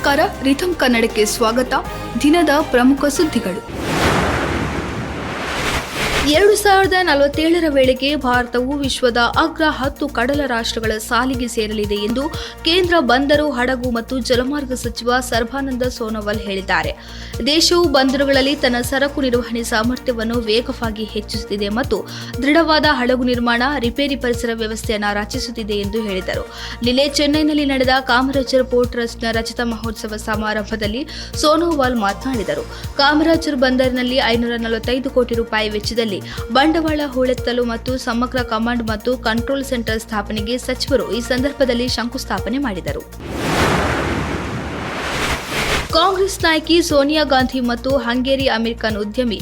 ನಮಸ್ಕಾರ, ರಿಥಮ್ ಕನ್ನಡಕ್ಕೆ ಸ್ವಾಗತ. ದಿನದ ಪ್ರಮುಖ ಸುದ್ದಿಗಳು. 2047ರ ವೇಳೆಗೆ ಭಾರತವು ವಿಶ್ವದ ಅಗ್ರ 10 ಕಡಲ ರಾಷ್ಟ್ರಗಳ ಸಾಲಿಗೆ ಸೇರಲಿದೆ ಎಂದು ಕೇಂದ್ರ ಬಂದರು, ಹಡಗು ಮತ್ತು ಜಲಮಾರ್ಗ ಸಚಿವ ಸರ್ಬಾನಂದ ಸೋನೋವಾಲ್ ಹೇಳಿದ್ದಾರೆ. ದೇಶವು ಬಂದರುಗಳಲ್ಲಿ ತನ್ನ ಸರಕು ನಿರ್ವಹಣೆ ಸಾಮರ್ಥ್ಯವನ್ನು ವೇಗವಾಗಿ ಹೆಚ್ಚಿಸುತ್ತಿದೆ ಮತ್ತು ದೃಢವಾದ ಹಡಗು ನಿರ್ಮಾಣ, ರಿಪೇರಿ ಪರಿಸರ ವ್ಯವಸ್ಥೆಯನ್ನು ರಚಿಸುತ್ತಿದೆ ಎಂದು ಹೇಳಿದರು. ನಿನ್ನೆ ಚೆನ್ನೈನಲ್ಲಿ ನಡೆದ ಕಾಮರಾಜರ್ ಪೋರ್ಟ್ ಟ್ರಸ್ಟ್ನ ರಜತ ಮಹೋತ್ಸವ ಸಮಾರಂಭದಲ್ಲಿ ಸೋನೋವಾಲ್ ಮಾತನಾಡಿದರು. ಕಾಮರಾಜರ್ ಬಂದರಿನಲ್ಲಿ 545 ಕೋಟಿ ರೂಪಾಯಿ ವೆಚ್ಚದಲ್ಲಿ ಬಂಡವಾಳ ಹೂಳೆತ್ತಲು ಮತ್ತು ಸಮಗ್ರ ಕಮಾಂಡ್ ಮತ್ತು ಕಂಟ್ರೋಲ್ ಸೆಂಟರ್ ಸ್ಥಾಪನೆಗೆ ಸಚಿವರು ಈ ಸಂದರ್ಭದಲ್ಲಿ ಶಂಕುಸ್ಥಾಪನೆ ಮಾಡಿದರು. ಕಾಂಗ್ರೆಸ್ ನಾಯಕಿ ಸೋನಿಯಾ ಗಾಂಧಿ ಮತ್ತು ಹಂಗೇರಿ ಅಮೆರಿಕನ್ ಉದ್ಯಮಿ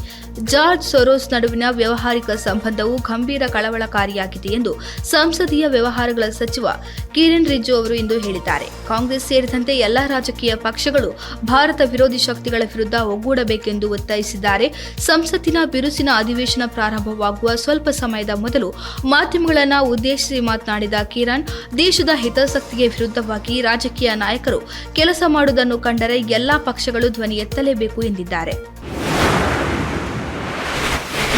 ಜಾರ್ಜ್ ಸೊರೋಸ್ ನಡುವಿನ ವ್ಯಾವಹಾರಿಕ ಸಂಬಂಧವು ಗಂಭೀರ ಕಳವಳಕಾರಿಯಾಗಿದೆ ಎಂದು ಸಂಸದೀಯ ವ್ಯವಹಾರಗಳ ಸಚಿವ ಕಿರಣ್ ರಿಜಿಜು ಅವರು ಇಂದು ಹೇಳಿದ್ದಾರೆ. ಕಾಂಗ್ರೆಸ್ ಸೇರಿದಂತೆ ಎಲ್ಲಾ ರಾಜಕೀಯ ಪಕ್ಷಗಳು ಭಾರತ ವಿರೋಧಿ ಶಕ್ತಿಗಳ ವಿರುದ್ಧ ಒಗ್ಗೂಡಬೇಕೆಂದು ಒತ್ತಾಯಿಸಿದ್ದಾರೆ. ಸಂಸತ್ತಿನ ಬಿರುಸಿನ ಅಧಿವೇಶನ ಪ್ರಾರಂಭವಾಗುವ ಸ್ವಲ್ಪ ಸಮಯದ ಮೊದಲು ಮಾಧ್ಯಮಗಳನ್ನು ಉದ್ದೇಶಿಸಿ ಮಾತನಾಡಿದ ಕಿರಣ್, ದೇಶದ ಹಿತಾಸಕ್ತಿಗೆ ವಿರುದ್ಧವಾಗಿ ರಾಜಕೀಯ ನಾಯಕರು ಕೆಲಸ ಮಾಡುವುದನ್ನು ಕಂಡರೆ ಎಲ್ಲಾ ಪಕ್ಷಗಳು ಧ್ವನಿ ಎತ್ತಲೇಬೇಕು ಎಂದಿದ್ದಾರೆ.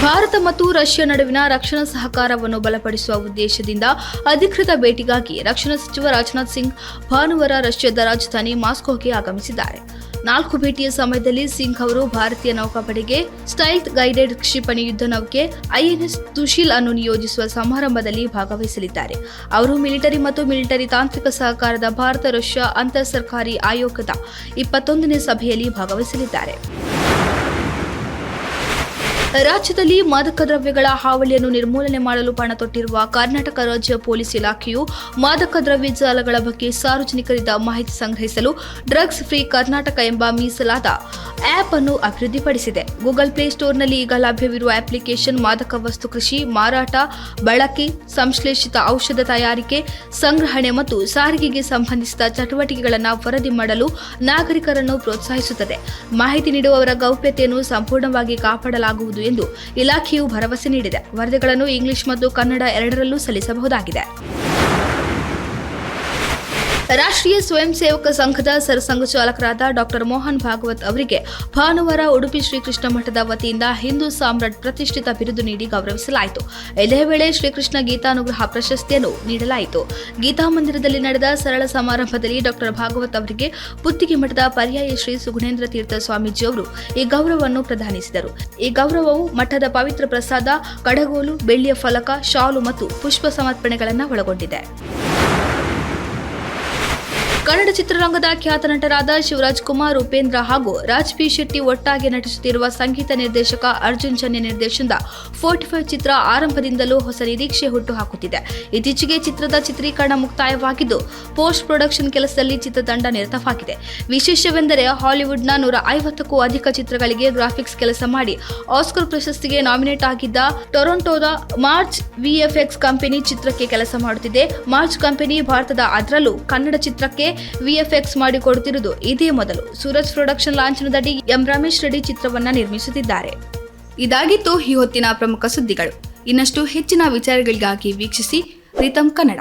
ಭಾರತ ಮತ್ತು ರಷ್ಯಾ ನಡುವಿನ ರಕ್ಷಣಾ ಸಹಕಾರವನ್ನು ಬಲಪಡಿಸುವ ಉದ್ದೇಶದಿಂದ ಅಧಿಕೃತ ಭೇಟಿಗಾಗಿ ರಕ್ಷಣಾ ಸಚಿವ ರಾಜನಾಥ್ ಸಿಂಗ್ ಭಾನುವಾರ ರಷ್ಯಾದ ರಾಜಧಾನಿ ಮಾಸ್ಕೋಗೆ ಆಗಮಿಸಿದ್ದಾರೆ. 4 ಭೇಟಿಯ ಸಮಯದಲ್ಲಿ ಸಿಂಗ್ ಅವರು ಭಾರತೀಯ ನೌಕಾಪಡೆಗೆ ಸ್ಟೈಲ್ತ್ ಗೈಡೆಡ್ ಕ್ಷಿಪಣಿ ಯುದ್ಧ ನೌಕೆ ಐಎನ್ಎಸ್ ತುಶೀಲ್ ಅನ್ನು ನಿಯೋಜಿಸುವ ಸಮಾರಂಭದಲ್ಲಿ ಭಾಗವಹಿಸಲಿದ್ದಾರೆ. ಅವರು ಮಿಲಿಟರಿ ಮತ್ತು ಮಿಲಿಟರಿ ತಾಂತ್ರಿಕ ಸಹಕಾರದ ಭಾರತ-ರಷ್ಯಾ ಅಂತರ್ ಸರ್ಕಾರಿ ಆಯೋಗದ 21ನೇ ಸಭೆಯಲ್ಲಿ ಭಾಗವಹಿಸಲಿದ್ದಾರೆ. ರಾಜ್ಯದಲ್ಲಿ ಮಾದಕ ದ್ರವ್ಯಗಳ ಹಾವಳಿಯನ್ನು ನಿರ್ಮೂಲನೆ ಮಾಡಲು ಪಣ ತೊಟ್ಟಿರುವ ಕರ್ನಾಟಕ ರಾಜ್ಯ ಪೊಲೀಸ್ ಇಲಾಖೆಯು ಮಾದಕ ದ್ರವ್ಯ ಜಾಲಗಳ ಬಗ್ಗೆ ಸಾರ್ವಜನಿಕರಿಂದ ಮಾಹಿತಿ ಸಂಗ್ರಹಿಸಲು ಡ್ರಗ್ಸ್ ಫ್ರೀ ಕರ್ನಾಟಕ ಎಂಬ ಮೀಸಲಾದ ಆಪ್ ಅನ್ನು ಅಭಿವೃದ್ಧಿಪಡಿಸಿದೆ. ಗೂಗಲ್ ಪ್ಲೇ ಸ್ಟೋರ್ನಲ್ಲಿ ಈಗ ಲಭ್ಯವಿರುವ ಅಪ್ಲಿಕೇಶನ್ ಮಾದಕ ವಸ್ತು ಕೃಷಿ, ಮಾರಾಟ, ಬಳಕೆ, ಸಂಶ್ಲೇಷಿತ ಔಷಧ ತಯಾರಿಕೆ, ಸಂಗ್ರಹಣೆ ಮತ್ತು ಸಾರಿಗೆಗೆ ಸಂಬಂಧಿಸಿದ ಚಟುವಟಿಕೆಗಳನ್ನು ವರದಿ ಮಾಡಲು ನಾಗರಿಕರನ್ನು ಪ್ರೋತ್ಸಾಹಿಸುತ್ತದೆ. ಮಾಹಿತಿ ನೀಡುವವರ ಗೌಪ್ಯತೆಯನ್ನು ಸಂಪೂರ್ಣವಾಗಿ ಕಾಪಾಡಲಾಗುವುದು ಎಂದು ಇಲಾಖೆಯು ಭರವಸೆ ನೀಡಿದೆ. ವರದಿಗಳನ್ನು ಇಂಗ್ಲಿಷ್ ಮತ್ತು ಕನ್ನಡ ಎರಡರಲ್ಲೂ ಸಲ್ಲಿಸಬಹುದಾಗಿದೆ. ರಾಷ್ಟ್ರೀಯ ಸ್ವಯಂ ಸೇವಕ ಸಂಘದ ಸರಸಂಘಚಾಲಕರಾದ ಡಾ ಮೋಹನ್ ಭಾಗವತ್ ಅವರಿಗೆ ಭಾನುವಾರ ಉಡುಪಿ ಶ್ರೀಕೃಷ್ಣ ಮಠದ ವತಿಯಿಂದ ಹಿಂದೂ ಸಾಮ್ರಾಟ್ ಪ್ರತಿಷ್ಠಿತ ಬಿರುದು ನೀಡಿ ಗೌರವಿಸಲಾಯಿತು. ಇದೇ ವೇಳೆ ಶ್ರೀಕೃಷ್ಣ ಗೀತಾನುಗ್ರಹ ಪ್ರಶಸ್ತಿಯನ್ನು ನೀಡಲಾಯಿತು. ಗೀತಾ ಮಂದಿರದಲ್ಲಿ ನಡೆದ ಸರಳ ಸಮಾರಂಭದಲ್ಲಿ ಡಾ ಭಾಗವತ್ ಅವರಿಗೆ ಪುತ್ತಿಗೆ ಮಠದ ಪರ್ಯಾಯ ಶ್ರೀ ಸುಗುಣೇಂದ್ರ ತೀರ್ಥ ಸ್ವಾಮೀಜಿ ಅವರು ಈ ಗೌರವವನ್ನು ಪ್ರದಾನಿಸಿದರು. ಈ ಗೌರವವು ಮಠದ ಪವಿತ್ರ ಪ್ರಸಾದ, ಕಡಗೋಲು, ಬೆಳ್ಳಿಯ ಫಲಕ, ಶಾಲು ಮತ್ತು ಪುಷ್ಪ ಸಮರ್ಪಣೆಗಳನ್ನು ಒಳಗೊಂಡಿದೆ. ಕನ್ನಡ ಚಿತ್ರರಂಗದ ಖ್ಯಾತ ನಟರಾದ ಶಿವರಾಜ್ ಕುಮಾರ್, ಉಪೇಂದ್ರ ಹಾಗೂ ರಾಜ್ ಪಿ ಶೆಟ್ಟಿ ಒಟ್ಟಾಗಿ ನಟಿಸುತ್ತಿರುವ ಸಂಗೀತ ನಿರ್ದೇಶಕ ಅರ್ಜುನ್ ಜನ್ಯ ನಿರ್ದೇಶನದ 45 ಚಿತ್ರ ಆರಂಭದಿಂದಲೂ ಹೊಸ ನಿರೀಕ್ಷೆ ಹುಟ್ಟುಹಾಕುತ್ತಿದೆ. ಇತ್ತೀಚೆಗೆ ಚಿತ್ರದ ಚಿತ್ರೀಕರಣ ಮುಕ್ತಾಯವಾಗಿದ್ದು ಪೋಸ್ಟ್ ಪ್ರೊಡಕ್ಷನ್ ಕೆಲಸದಲ್ಲಿ ಚಿತ್ರತಂಡ ನಿರತವಾಗಿದೆ. ವಿಶೇಷವೆಂದರೆ ಹಾಲಿವುಡ್ನ 150ಕ್ಕೂ ಅಧಿಕ ಚಿತ್ರಗಳಿಗೆ ಗ್ರಾಫಿಕ್ಸ್ ಕೆಲಸ ಮಾಡಿ ಆಸ್ಕರ್ ಪ್ರಶಸ್ತಿಗೆ ನಾಮಿನೇಟ್ ಆಗಿದ್ದ ಟೊರೊಂಟೊದ ಮಾರ್ಚ್ ವಿಎಫ್ಎಕ್ಸ್ ಕಂಪನಿ ಚಿತ್ರಕ್ಕೆ ಕೆಲಸ ಮಾಡುತ್ತಿದೆ. ಮಾರ್ಚ್ ಕಂಪನಿ ಭಾರತದ ಅದರಲ್ಲೂ ಕನ್ನಡ ಚಿತ್ರಕ್ಕೆ ವಿಎಫ್ಎಕ್ಸ್ ಮಾಡಿಕೊಡುತ್ತಿರುವುದು ಇದೇ ಮೊದಲು. ಸೂರಜ್ ಪ್ರೊಡಕ್ಷನ್ ಲಾಂಛನದಡಿ ಎಂ ರಮೇಶ್ ರೆಡ್ಡಿ ಚಿತ್ರವನ್ನ ನಿರ್ಮಿಸುತ್ತಿದ್ದಾರೆ. ಇದಾಗಿತ್ತು ಈ ಹೊತ್ತಿನ ಪ್ರಮುಖ ಸುದ್ದಿಗಳು. ಇನ್ನಷ್ಟು ಹೆಚ್ಚಿನ ವಿಚಾರಗಳಿಗಾಗಿ ವೀಕ್ಷಿಸಿ ರಿಥಮ್ ಕನ್ನಡ.